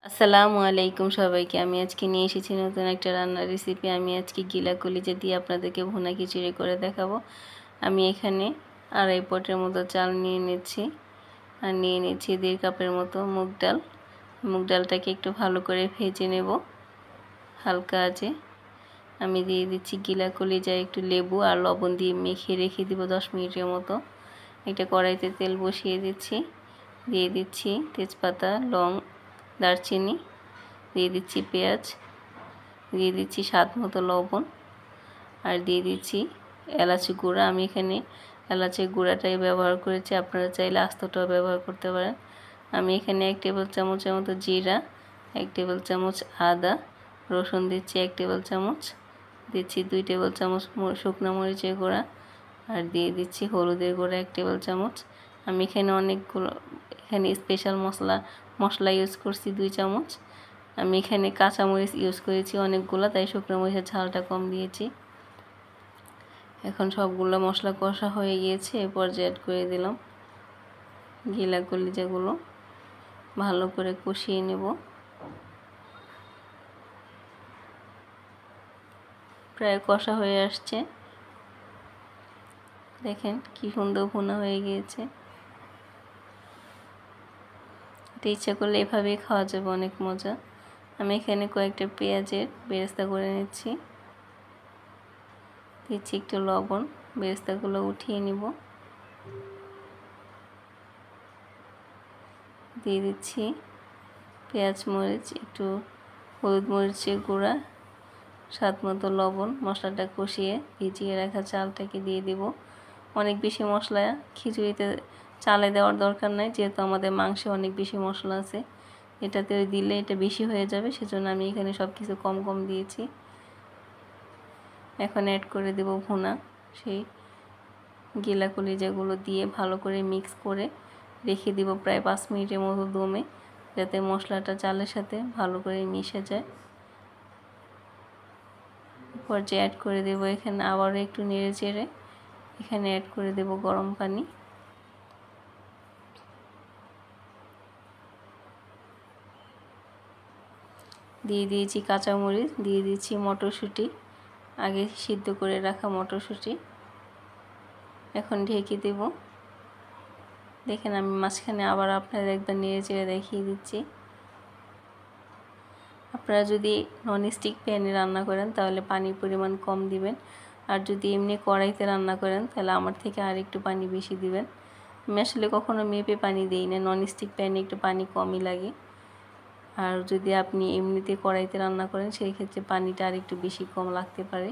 আসসালামু আলাইকুম সবাইকে। আমি আজকে নিয়ে এসেছি নতুন একটা রান্নার রেসিপি। আমি আজকে গিলা কলিজা দিয়ে আপনাদেরকে ভুনা খিচুড়ি করে দেখাবো। আমি এখানে আড়াই পটের মতো চাল নিয়ে নিচ্ছি আর নিয়ে নিচ্ছি 1.5 কাপের মতো মুগ ডাল। মুগ ডালটাকে একটু ভালো করে ভেজে নেব হালকা আঁচে। আমি দিয়ে দিচ্ছি গিলা কলিজায় একটু লেবু আর লবণ দিয়ে মেখে রেখে দিব 10 মিনিটের মতো। একটা কড়াইতে তেল বসিয়ে দিচ্ছি, দিয়ে দিচ্ছি তেজপাতা, লং, দারচিনি, দিয়ে দিচ্ছি পেঁয়াজ, দিয়ে দিচ্ছি স্বাদ মতো লবণ আর দিয়ে দিচ্ছি এলাচি গুঁড়া। আমি এখানে এলাচের গুঁড়াটাই ব্যবহার করেছি, আপনারা চাইলে আস্তটাও ব্যবহার করতে পারেন। আমি এখানে 1 টেবিল চামচের মতো জিরা, 1 টেবিল চামচ আদা, রসুন দিচ্ছি 1 টেবিল চামচ, দিচ্ছি 2 টেবিল চামচ শুকনো মরিচের গুঁড়া আর দিয়ে দিচ্ছি হলুদের গুঁড়া 1 টেবিল চামচ। আমি এখানে অনেকগুলো স্পেশাল মশলা ইউজ করছি 2 চামচ। আমি এখানে কাঁচামরিচ ইউজ করেছি অনেকগুলো, তাই শুকনো মরিচের ঝালটা কম দিয়েছি। এখন সবগুলো মশলা কষা হয়ে গিয়েছে, এই পর্যায়ে অ্যাড করে দিলাম গিলা কলিজাগুলো, ভালো করে কষিয়ে নেব। প্রায় কষা হয়ে আসছে, দেখেন কি সুন্দর ভুনা হয়ে গিয়েছে। এটা ইচ্ছা করলে এভাবেই খাওয়া যাবে, অনেক মজা। আমি এখানে কয়েকটা পেঁয়াজের বেরেস্তা করে নিচ্ছি, দিচ্ছি একটু লবণ, বেরেস্তাগুলো উঠিয়ে নিব, দিয়ে দিচ্ছি পেঁয়াজ মরিচ, একটু হলুদ মরিচের গুঁড়া, স্বাদ মতো লবণ। মশলাটা কষিয়ে ভিজিয়ে রাখা চালটাকে দিয়ে দিব। অনেক বেশি মশলা খিচুড়িতে চালে দেওয়ার দরকার নাই, যেহেতু আমাদের মাংসে অনেক বেশি মশলা আছে। এটাতে দিলে এটা বেশি হয়ে যাবে, সেজন্য আমি এখানে সব কিছু কম কম দিয়েছি। এখন অ্যাড করে দেব ভুনা, সেই গিলা কলিজাগুলো দিয়ে ভালো করে মিক্স করে রেখে দিব প্রায় 5 মিনিটের মতো দমে, যাতে মশলাটা চালের সাথে ভালো করে মিশে যায়। পর্যায়ে অ্যাড করে দেব এখানে আবারও একটু নেড়ে চেড়ে এখানে অ্যাড করে দেব গরম পানি, দিয়ে দিয়েছি কাঁচামরিচ, দিয়ে দিচ্ছি মটরশুঁটি, আগে সিদ্ধ করে রাখা মটরশুঁটি। এখন ঢেকে দেব। দেখেন আমি মাঝখানে আবার আপনাদের একবার নেড়ে চেড়ে দেখিয়ে দিচ্ছি। আপনারা যদি ননস্টিক প্যানে রান্না করেন তাহলে পানির পরিমাণ কম দিবেন, আর যদি এমনি কড়াইতে রান্না করেন তাহলে আমার থেকে আর একটু পানি বেশি দিবেন। আমি আসলে কখনো মেপে পানি দিই না, ননস্টিক প্যানে একটু পানি কমই লাগে। আর যদি আপনি এমনিতে কড়াইতে রান্না করেন সেই ক্ষেত্রে পানিটা আর একটু বেশি কম লাগতে পারে।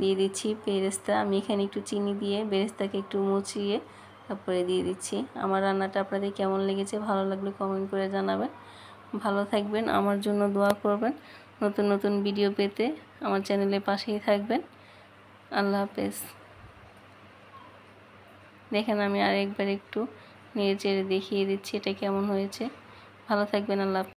দিয়ে দিচ্ছি বেরেস্তা। আমি এখানে একটু চিনি দিয়ে বেরেস্তাকে একটু মুছিয়ে তারপরে দিয়ে দিচ্ছি। আমার রান্নাটা আপনাদের কেমন লেগেছে, ভালো লাগলে কমেন্ট করে জানাবেন। ভালো থাকবেন, আমার জন্য দোয়া করবেন। নতুন নতুন ভিডিও পেতে আমার চ্যানেলের পাশেই থাকবেন। আল্লাহ হাফেজ। দেখেন আমি আরেকবার একটু নেড়ে চেড়ে দেখিয়ে দিচ্ছি এটা কেমন হয়েছে। ভালো থাকবেন, আল্লাহ হাফেজ।